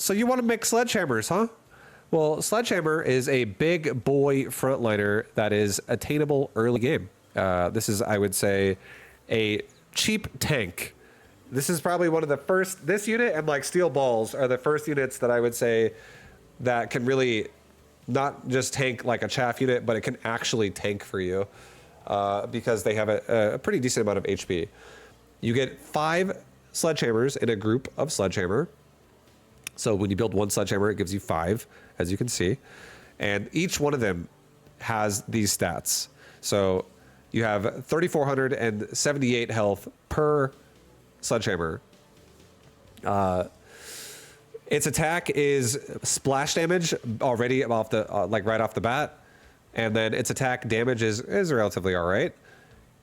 So you want to make sledgehammers, huh? Well, Sledgehammer is a big boy frontliner that is attainable early game. This is, I would say, a cheap tank. This is probably one of the first, this unit and like Steel Balls are the first units that I would say that can really not just tank like a chaff unit, but it can actually tank for you because they have a pretty decent amount of HP. You get 5 Sledgehammers in a group of Sledgehammer. So when you build one Sledgehammer, it gives you 5, as you can see. And each one of them has these stats. So you have 3,478 health per Sledgehammer. Its attack is splash damage already off the like right off the bat, and then its attack damage is relatively all right.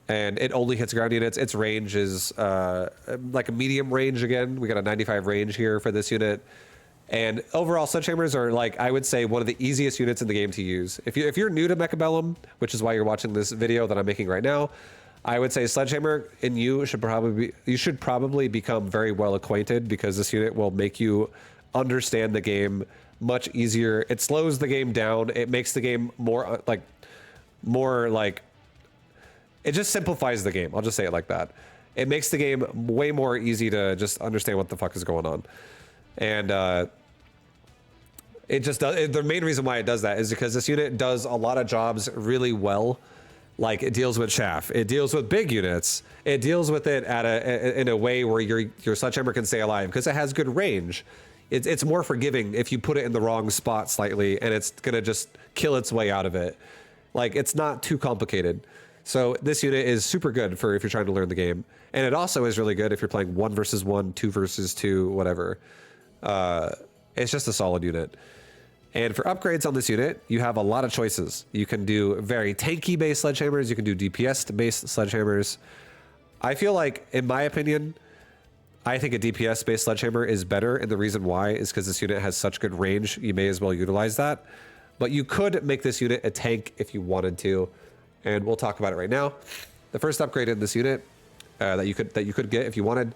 And it only hits ground units. Its range is like a medium range again. We got a 95 range here for this unit. And overall, Sledgehammers are, like, I would say, one of the easiest units in the game to use. If you're new to Mechabellum, which is why you're watching this video that I'm making right now, I would say Sledgehammer and you should probably become very well acquainted, because this unit will make you understand the game much easier. It slows the game down. It makes the game more like it just simplifies the game. I'll just say it like that. It makes the game way more easy to just understand what the fuck is going on. And it just does. The main reason why it does that is because this unit does a lot of jobs really well. Like, it deals with chaff, it deals with big units, it deals with it in a way where your Sledgehammer can stay alive because it has good range. It's more forgiving if you put it in the wrong spot slightly, and it's gonna just kill its way out of it. Like, it's not too complicated. So this unit is super good for if you're trying to learn the game. And it also is really good if you're playing 1 versus 1, 2 versus 2, whatever. It's just a solid unit. And for upgrades on this unit, you have a lot of choices. You can do very tanky based Sledgehammers. You can do DPS based Sledgehammers. I feel like, in my opinion, I think a DPS based Sledgehammer is better. And the reason why is because this unit has such good range. You may as well utilize that. But you could make this unit a tank if you wanted to. And we'll talk about it right now. The first upgrade in this unit that you could get if you wanted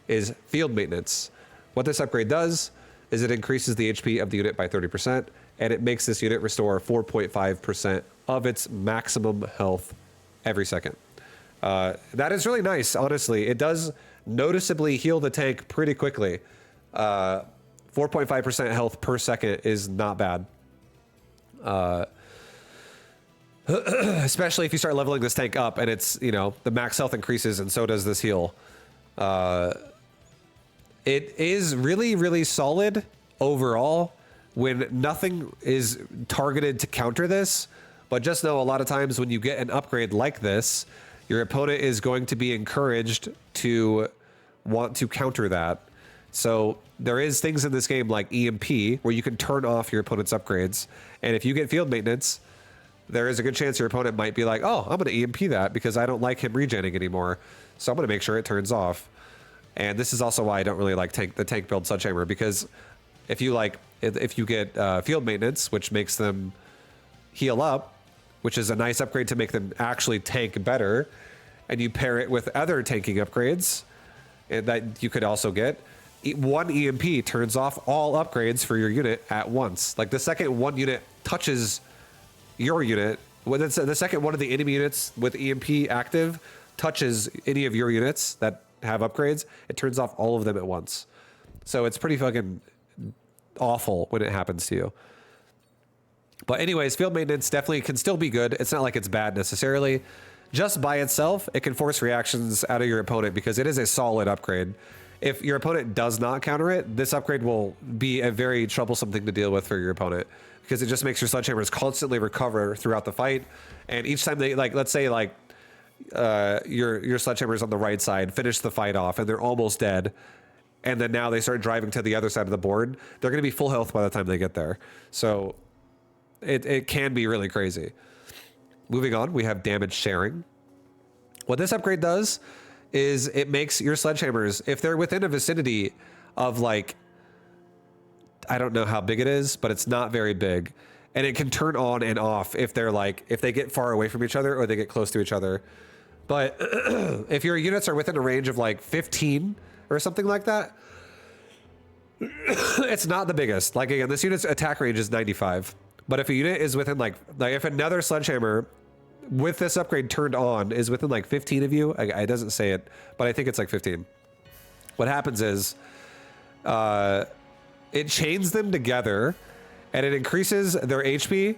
is Field Maintenance. What this upgrade does is it increases the HP of the unit by 30%, and it makes this unit restore 4.5% of its maximum health every second. That is really nice, honestly. It does noticeably heal the tank pretty quickly. 4.5% health per second is not bad. Especially if you start leveling this tank up and it's, you know, the max health increases and so does this heal. It is really, really solid overall when nothing is targeted to counter this. But just know a lot of times when you get an upgrade like this, your opponent is going to be encouraged to want to counter that. So there is things in this game like EMP where you can turn off your opponent's upgrades. And if you get Field Maintenance, there is a good chance your opponent might be like, oh, I'm going to EMP that because I don't like him regenning anymore. So I'm going to make sure it turns off. And this is also why I don't really like the tank build Sledgehammer, because if you get Field Maintenance, which makes them heal up, which is a nice upgrade to make them actually tank better, and you pair it with other tanking upgrades that you could also get, one EMP turns off all upgrades for your unit at once. Like, the second one unit touches your unit, when it's the second one of the enemy units with EMP active touches any of your units that have upgrades, it turns off all of them at once. So it's pretty fucking awful when it happens to you. But anyways, Field Maintenance definitely can still be good. It's not like it's bad necessarily. Just by itself, it can force reactions out of your opponent because it is a solid upgrade. If your opponent does not counter it, this upgrade will be a very troublesome thing to deal with for your opponent, because it just makes your Sledgehammers constantly recover throughout the fight. And each time they, like, let's say like your Sledgehammers on the right side finish the fight off and they're almost dead, and then now they start driving to the other side of the board, they're going to be full health by the time they get there. So it can be really crazy. Moving on, we have Damage Sharing. What this upgrade does is it makes your Sledgehammers, if they're within a vicinity of, like, I don't know how big it is, but it's not very big, and it can turn on and off if they're like, if they get far away from each other or they get close to each other. But if your units are within a range of like 15 or something like that, It's not the biggest. Like again, this unit's attack range is 95. But if a unit is within like if another Sledgehammer with this upgrade turned on is within like 15 of you, it doesn't say it, but I think it's like 15. What happens is it chains them together and it increases their HP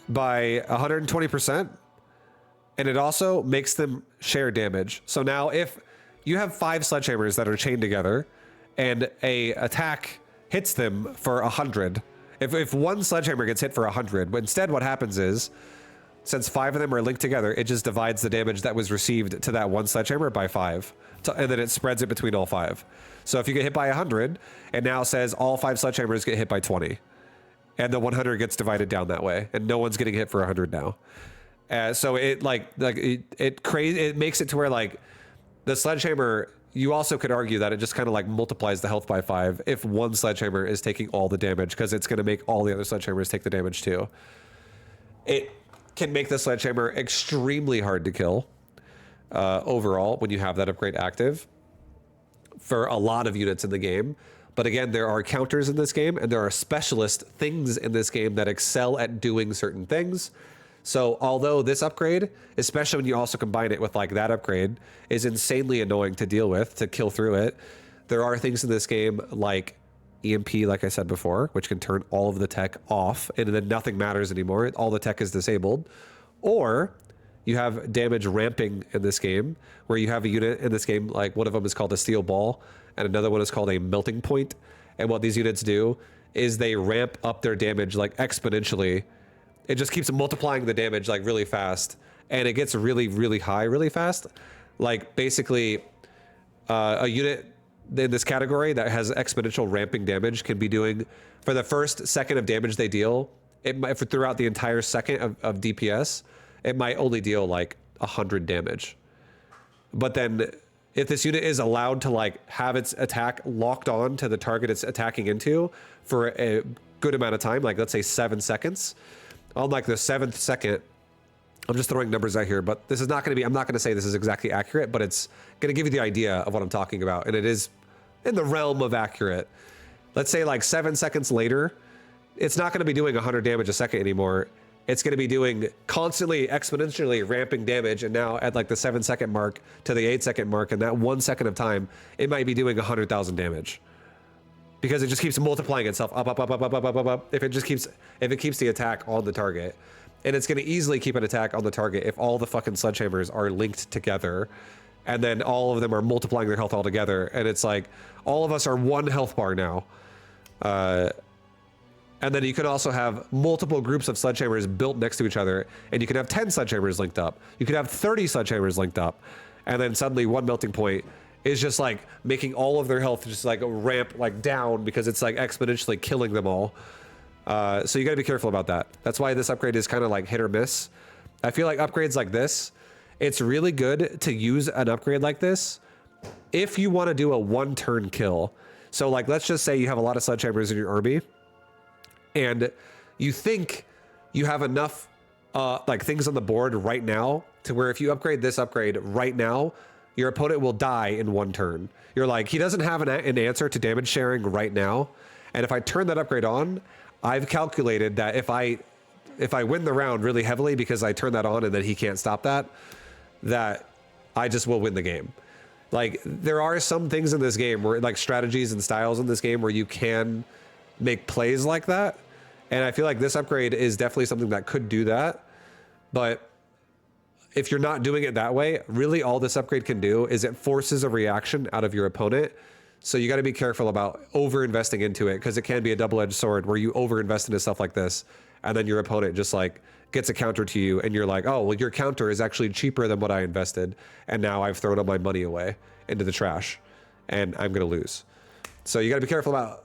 by 120%. And it also makes them share damage. So now if you have 5 Sledgehammers that are chained together and a attack hits them for 100, if one Sledgehammer gets hit for 100, but instead what happens is, since 5 of them are linked together, it just divides the damage that was received to that one Sledgehammer by 5. And then it spreads it between all 5. So if you get hit by 100, it now says all 5 Sledgehammers get hit by 20. And the 100 gets divided down that way. And no one's getting hit for 100 now. So it it makes it to where like the Sledgehammer, you also could argue that it just kind of like multiplies the health by 5 if one Sledgehammer is taking all the damage, because it's going to make all the other Sledgehammers take the damage too. It can make the Sledgehammer extremely hard to kill overall when you have that upgrade active for a lot of units in the game. But again, there are counters in this game and there are specialist things in this game that excel at doing certain things. So although this upgrade, especially when you also combine it with like that upgrade, is insanely annoying to deal with, to kill through it, there are things in this game like EMP, like I said before, which can turn all of the tech off and then nothing matters anymore. All the tech is disabled. Or you have damage ramping in this game, where you have a unit in this game, like one of them is called a steel ball and another one is called a melting point. And what these units do is they ramp up their damage like exponentially. It just keeps multiplying the damage like really fast, and it gets really, really high really fast. Like basically a unit in this category that has exponential ramping damage can be doing, for the first second of damage they deal, it might, for throughout the entire second of DPS, it might only deal like 100 damage. But then if this unit is allowed to like have its attack locked on to the target it's attacking into for a good amount of time, like let's say 7 seconds, on like the 7th second, I'm just throwing numbers out here, but this is not going to be, I'm not going to say this is exactly accurate, but it's going to give you the idea of what I'm talking about. And it is in the realm of accurate. Let's say like 7 seconds later, it's not going to be doing 100 damage a second anymore. It's going to be doing constantly exponentially ramping damage. And now at like the 7-second mark to the 8-second mark, and that 1 second of time, it might be doing 100,000 damage. Because it just keeps multiplying itself up. If it keeps the attack on the target. And it's going to easily keep an attack on the target if all the fucking Sledgehammers are linked together. And then all of them are multiplying their health all together. And it's like, all of us are 1 health bar now. And then you can also have multiple groups of Sledgehammers built next to each other. And you can have 10 Sledgehammers linked up. You could have 30 Sledgehammers linked up. And then suddenly one melting point is just like making all of their health just like ramp like down, because it's like exponentially killing them all. So you got to be careful about that. That's why this upgrade is kind of like hit or miss. I feel like upgrades like this, it's really good to use an upgrade like this if you want to do a 1-turn kill. So like, let's just say you have a lot of Sledgehammers in your army and you think you have enough like things on the board right now to where if you upgrade this upgrade right now, your opponent will die in 1 turn. You're like, he doesn't have an answer to damage sharing right now. And if I turn that upgrade on, I've calculated that if I win the round really heavily because I turn that on and then he can't stop that, that I just will win the game. Like, there are some things in this game where, like, strategies and styles in this game where you can make plays like that. And I feel like this upgrade is definitely something that could do that. But if you're not doing it that way, really all this upgrade can do is it forces a reaction out of your opponent. So you got to be careful about over-investing into it, because it can be a double-edged sword where you over-invest into stuff like this, and then your opponent just like gets a counter to you, and you're like, oh, well, your counter is actually cheaper than what I invested, and now I've thrown all my money away into the trash, and I'm going to lose. So you got to be careful about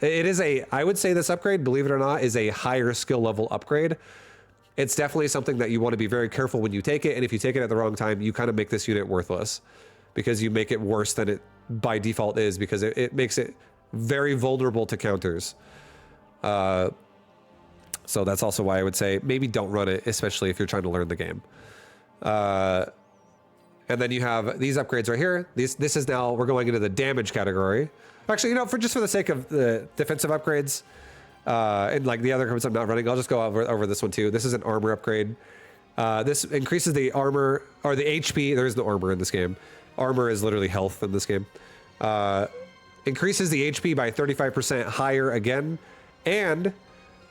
it. Is I would say this upgrade, believe it or not, is a higher skill level upgrade. It's definitely something that you want to be very careful when you take it. And if you take it at the wrong time, you kind of make this unit worthless, because you make it worse than it by default is, because it makes it very vulnerable to counters. So that's also why I would say maybe don't run it, especially if you're trying to learn the game. And then you have these upgrades right here. This is now, we're going into the damage category. Actually, for just for the sake of the defensive upgrades, and like the other cards I'm not running, I'll just go over this one too. This is an armor upgrade. This increases the armor or the HP. There is no armor in this game. Armor is literally health in this game. Increases the HP by 35% higher again, and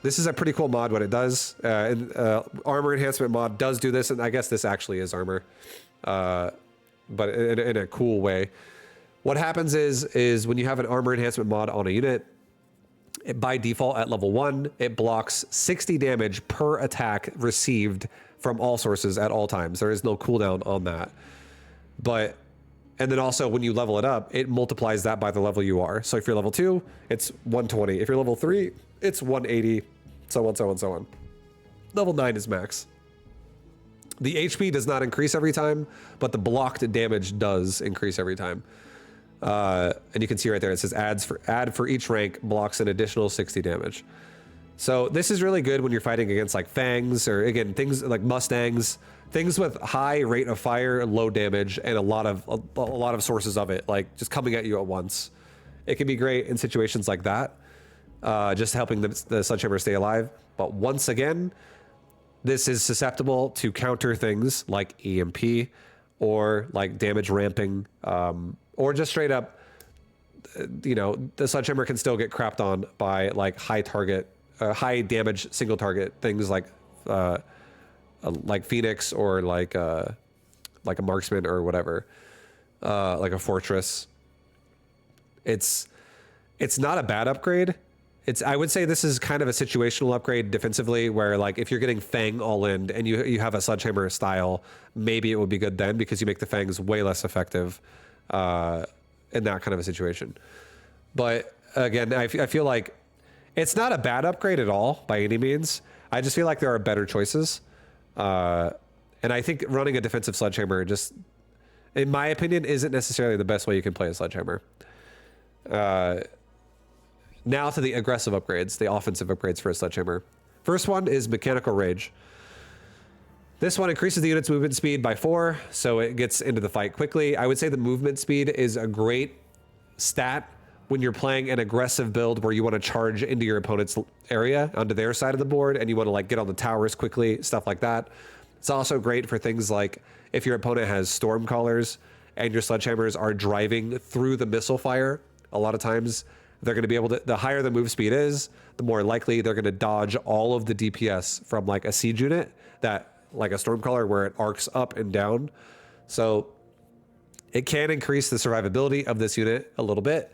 this is a pretty cool mod. What it does, armor enhancement mod does do this, and I guess this actually is armor, but in a cool way. What happens is when you have an armor enhancement mod on a unit, by default at level 1, it blocks 60 damage per attack received from all sources at all times. There is no cooldown on that. And then also when you level it up, it multiplies that by the level you are. So if you're level 2, it's 120. If you're level 3, it's 180, so on, so on, so on. Level 9 is max. The HP does not increase every time, but the blocked damage does increase every time. And you can see right there, it says add for each rank blocks an additional 60 damage. So this is really good when you're fighting against like fangs, or again, things like mustangs, things with high rate of fire, low damage, and a lot of sources of it, like just coming at you at once. It can be great in situations like that, just helping the Sledgehammer stay alive. But once again, this is susceptible to counter things like EMP or like damage ramping, or just straight up, the Sledgehammer can still get crapped on by like high damage single target things like Phoenix, or like a marksman or whatever, like a fortress. It's not a bad upgrade. I would say this is kind of a situational upgrade defensively, where like if you're getting Fang all in and you have a Sledgehammer style, maybe it would be good then, because you make the Fangs way less effective in that kind of a situation. But again, I feel like it's not a bad upgrade at all by any means. I just feel like there are better choices. And I think running a defensive Sledgehammer, just in my opinion, isn't necessarily the best way you can play a Sledgehammer. Now to the aggressive upgrades, the offensive upgrades for a Sledgehammer. First one is Mechanical Rage. This one increases the unit's movement speed by 4, so it gets into the fight quickly. I would say the movement speed is a great stat when you're playing an aggressive build where you want to charge into your opponent's area, onto their side of the board, and you want to like get on the towers quickly, stuff like that. It's also great for things like if your opponent has Stormcallers and your Sledgehammers are driving through the missile fire. A lot of times they're going to be able to, the higher the move speed is, the more likely they're going to dodge all of the DPS from like a siege unit, that like a Stormcaller where it arcs up and down. So it can increase the survivability of this unit a little bit.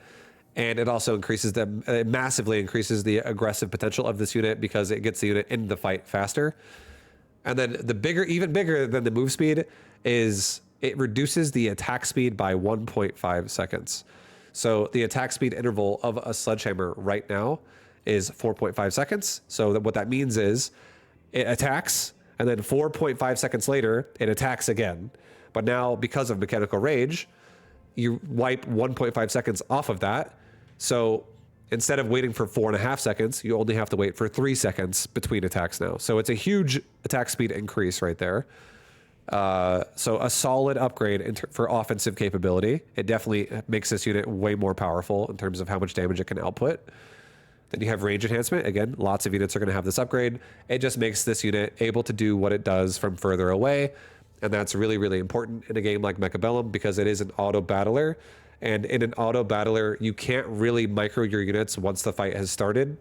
And it also it massively increases the aggressive potential of this unit, because it gets the unit into the fight faster. And then even bigger than the move speed is it reduces the attack speed by 1.5 seconds. So the attack speed interval of a Sledgehammer right now is 4.5 seconds. So what that means is it attacks, and then 4.5 seconds later, it attacks again. But now, because of Mechanical Rage, you wipe 1.5 seconds off of that. So instead of waiting for 4.5 seconds, you only have to wait for 3 seconds between attacks now. So it's a huge attack speed increase right there. So a solid upgrade for offensive capability. It definitely makes this unit way more powerful in terms of how much damage it can output. Then you have range enhancement. Again, lots of units are going to have this upgrade. It just makes this unit able to do what it does from further away. And that's really, really important in a game like Mechabellum, because it is an auto battler. And in an auto battler, you can't really micro your units once the fight has started.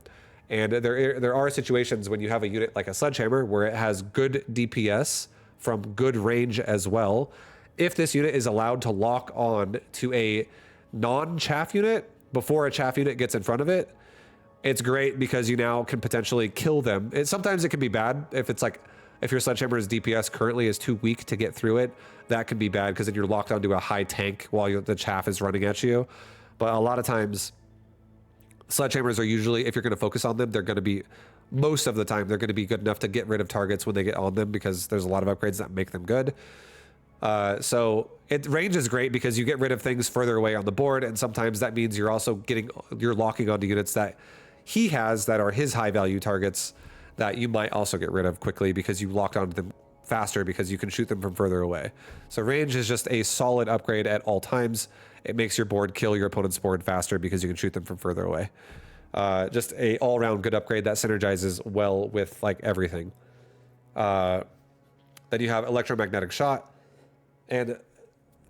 And there are situations when you have a unit like a Sledgehammer where it has good DPS from good range as well. If this unit is allowed to lock on to a non-chaff unit before a chaff unit gets in front of it, it's great, because you now can potentially kill them. Sometimes it can be bad if your Sledgehammer's DPS currently is too weak to get through it. That can be bad, because then you're locked onto a high tank while the chaff is running at you. But a lot of times, Sledgehammers are usually, if you're going to focus on them, most of the time, they're going to be good enough to get rid of targets when they get on them, because there's a lot of upgrades that make them good. So range is great because you get rid of things further away on the board, and sometimes that means you're locking onto units that he has that are his high value targets that you might also get rid of quickly, because you locked onto them faster because you can shoot them from further away. So range is just a solid upgrade at all times. It makes your board kill your opponent's board faster because you can shoot them from further away. Just a all-around good upgrade that synergizes well with like everything. Then you have electromagnetic shot, and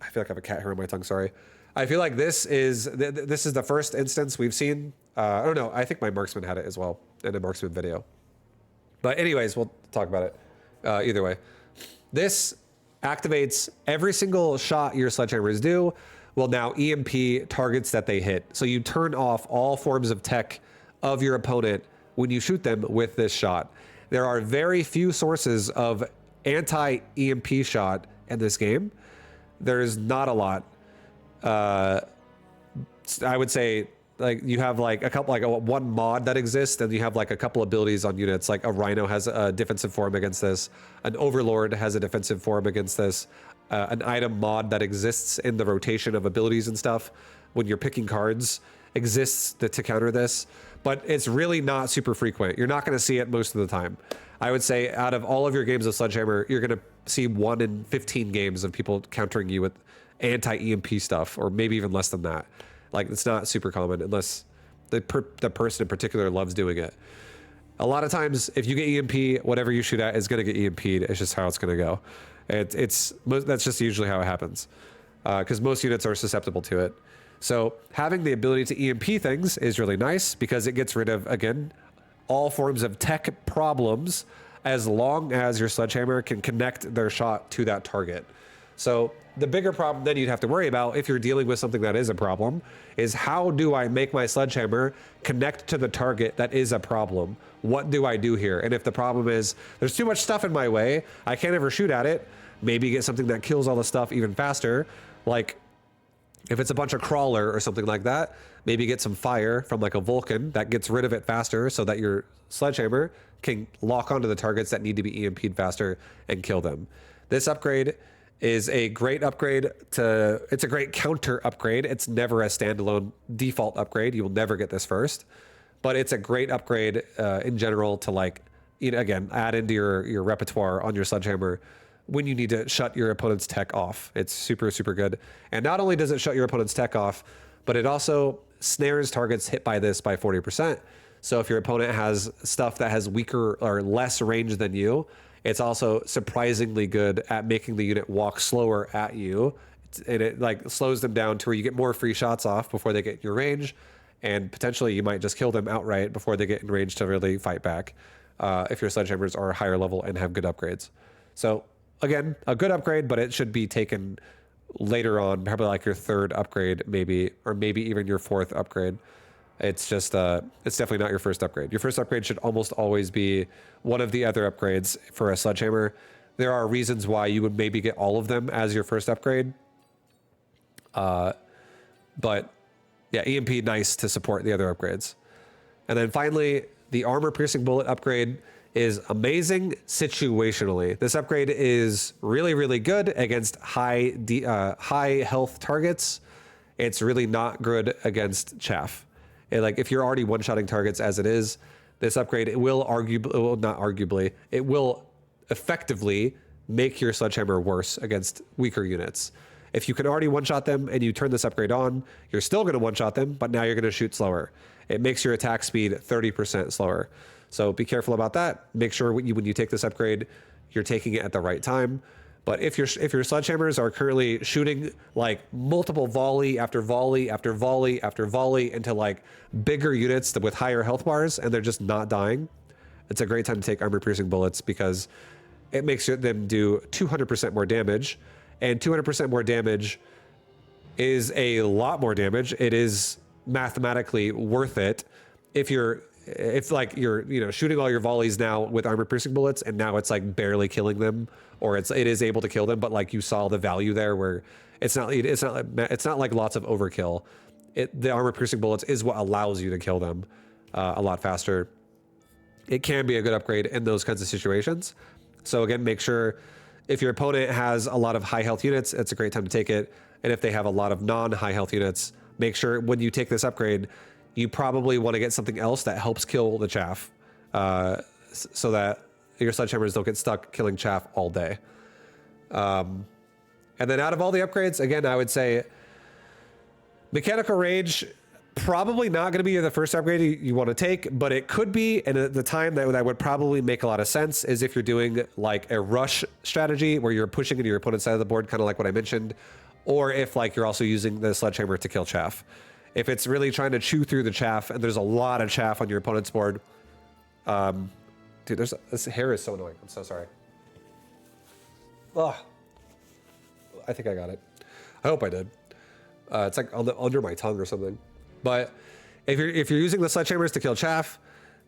I feel like I have a cat hair on my tongue. Sorry. I feel like this is the first instance we've seen. I don't know. I think my marksman had it as well in a marksman video. But anyways, we'll talk about it. Either way, this activates every single shot your sledgehammers do will now EMP targets that they hit. So you turn off all forms of tech of your opponent when you shoot them with this shot. There are very few sources of anti-EMP shot in this game. There's not a lot. I would say like you have like a couple, like one mod that exists, and you have like a couple abilities on units. Like a Rhino has a defensive form against this. An Overlord has a defensive form against this. An item mod that exists in the rotation of abilities and stuff when you're picking cards exists to counter this, but it's really not super frequent. You're not going to see it most of the time. I would say out of all of your games of Sledgehammer, you're going to see 1 in 15 games of people countering you with anti-EMP stuff, or maybe even less than that. Like, it's not super common unless the person in particular loves doing it. A lot of times, if you get EMP, whatever you shoot at is going to get EMP'd. It's just how it's going to go. That's just usually how it happens, because most units are susceptible to it. So having the ability to EMP things is really nice because it gets rid of, again, all forms of tech problems as long as your sledgehammer can connect their shot to that target. So the bigger problem then you'd have to worry about if you're dealing with something that is a problem is how do I make my sledgehammer connect to the target that is a problem? What do I do here? And if the problem is there's too much stuff in my way, I can't ever shoot at it, maybe get something that kills all the stuff even faster. Like if it's a bunch of crawler or something like that, maybe get some fire from like a Vulcan that gets rid of it faster so that your sledgehammer can lock onto the targets that need to be EMP'd faster and kill them. This upgrade is a great upgrade it's a great counter upgrade. It's never a standalone default upgrade. You will never get this first, but it's a great upgrade in general to like, again, add into your repertoire on your sledgehammer when you need to shut your opponent's tech off. It's super, super good. And not only does it shut your opponent's tech off, but it also snares targets hit by this by 40%. So if your opponent has stuff that has weaker or less range than you, it's also surprisingly good at making the unit walk slower at you. And it like slows them down to where you get more free shots off before they get in your range. And potentially you might just kill them outright before they get in range to really fight back. If your sledgehammers are higher level and have good upgrades. So again, a good upgrade, but it should be taken later on, probably like your 3rd upgrade, maybe, or maybe even your 4th upgrade. It's just, it's definitely not your first upgrade. Your first upgrade should almost always be one of the other upgrades for a sledgehammer. There are reasons why you would maybe get all of them as your first upgrade. But yeah, EMP nice to support the other upgrades. And then finally, the armor piercing bullet upgrade is amazing situationally. This upgrade is really, really good against high health targets. It's really not good against chaff. Like if you're already one-shotting targets as it is, this upgrade, it will effectively make your sledgehammer worse against weaker units. If you can already one-shot them and you turn this upgrade on, you're still going to one-shot them, but now you're going to shoot slower. It makes your attack speed 30% slower. So be careful about that. Make sure when you take this upgrade, you're taking it at the right time. But if your sledgehammers are currently shooting like multiple volley after volley after volley after volley into like bigger units with higher health bars and they're just not dying, it's a great time to take armor piercing bullets because it makes them do 200% more damage, and 200% more damage is a lot more damage. It is mathematically worth it if like you're shooting all your volleys now with armor piercing bullets and now it's like barely killing them, or it is able to kill them, but like you saw the value there where it's not like lots of overkill. The armor piercing bullets is what allows you to kill them a lot faster. It can be a good upgrade in those kinds of situations. So again, make sure if your opponent has a lot of high health units, it's a great time to take it. And if they have a lot of non-high health units, make sure when you take this upgrade, you probably want to get something else that helps kill the chaff, so that your sledgehammers don't get stuck killing chaff all day. And then out of all the upgrades, again, I would say Mechanical range, probably not going to be the first upgrade you want to take, but it could be. And at the time that would probably make a lot of sense is if you're doing like a rush strategy where you're pushing into your opponent's side of the board, kind of like what I mentioned, or if like you're also using the sledgehammer to kill chaff. If it's really trying to chew through the chaff and there's a lot of chaff on your opponent's board, dude, this hair is so annoying. I'm so sorry. Ugh. I think I got it. I hope I did. It's like under my tongue or something. But if you're using the sledgehammers to kill chaff,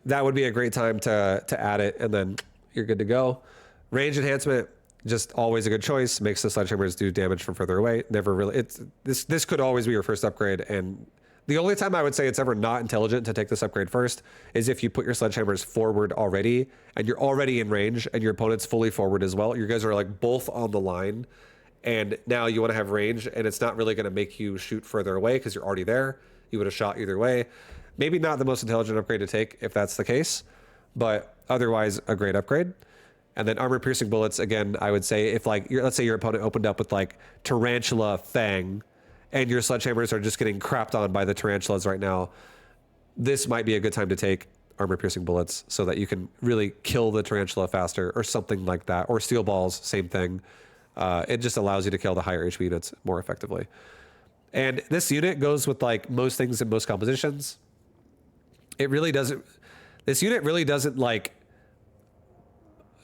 that would be a great time to add it, and then you're good to go. Range enhancement, just always a good choice. Makes the sledgehammers do damage from further away. Never really. This could always be your first upgrade, and the only time I would say it's ever not intelligent to take this upgrade first is if you put your sledgehammers forward already, and you're already in range, and your opponent's fully forward as well. You guys are like both on the line. And now you want to have range, and it's not really going to make you shoot further away because you're already there. You would have shot either way. Maybe not the most intelligent upgrade to take if that's the case, but otherwise a great upgrade. And then armor piercing bullets, again, I would say if like, let's say your opponent opened up with like Tarantula Fang, and your sledgehammers are just getting crapped on by the tarantulas right now, this might be a good time to take armor piercing bullets so that you can really kill the tarantula faster or something like that. Or steel balls, same thing. It just allows you to kill the higher HP units more effectively. And this unit goes with like most things in most compositions. It really doesn't, this unit really doesn't like,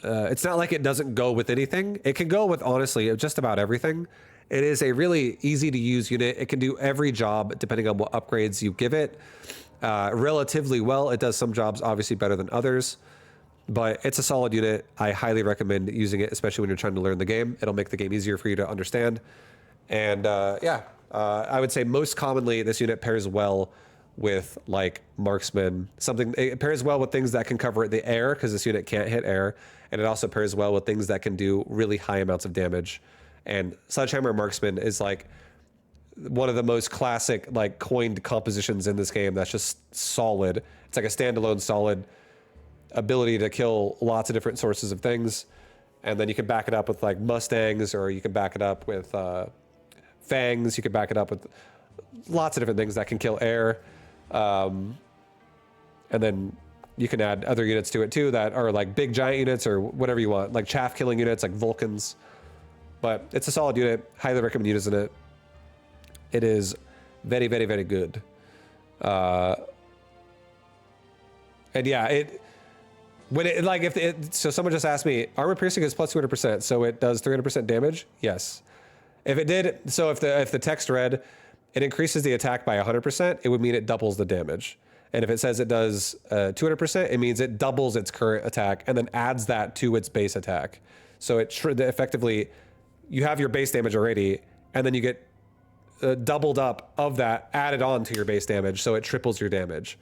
it's not like it doesn't go with anything. It can go with honestly just about everything. It is a really easy to use unit. It can do every job depending on what upgrades you give it relatively well. It does some jobs obviously better than others. But it's a solid unit. I highly recommend using it, especially when you're trying to learn the game. It'll make the game easier for you to understand. And I would say most commonly this unit pairs well with like marksman. It pairs well with things that can cover the air because this unit can't hit air. And it also pairs well with things that can do really high amounts of damage. And Sledgehammer Marksman is like one of the most classic like coined compositions in this game that's just solid. It's like a standalone solid ability to kill lots of different sources of things, and then you can back it up with like Mustangs, or you can back it up with Fangs. You can back it up with lots of different things that can kill air, and then you can add other units to it too that are like big giant units or whatever you want, like chaff killing units like Vulcans. But it's a solid unit. Highly recommend using it. It is very, very, very good. And yeah, so someone just asked me, armor piercing is plus 200%, so it does 300% damage? Yes. If it did, so if the text read, it increases the attack by 100%, it would mean it doubles the damage. And if it says it does 200%, it means it doubles its current attack and then adds that to its base attack. So it effectively, you have your base damage already, and then you get doubled up of that added on to your base damage, so it triples your damage.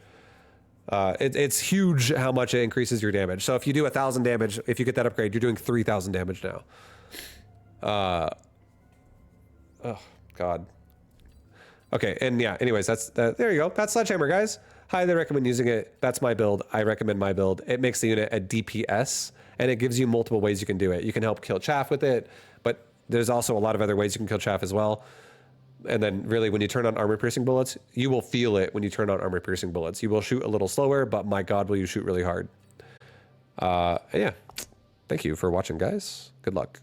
It's huge how much it increases your damage. So if you do 1,000 damage, if you get that upgrade, you're doing 3,000 damage now. Oh God. Okay, and yeah, anyways, there you go. That's Sledgehammer, guys. Highly recommend using it. That's my build. I recommend my build. It makes the unit a DPS, and it gives you multiple ways you can do it. You can help kill chaff with it, but there's also a lot of other ways you can kill chaff as well. And then really when you turn on armor piercing bullets, you will feel it when you turn on armor piercing bullets. You will shoot a little slower, but my God, will you shoot really hard. Yeah. Thank you for watching, guys. Good luck.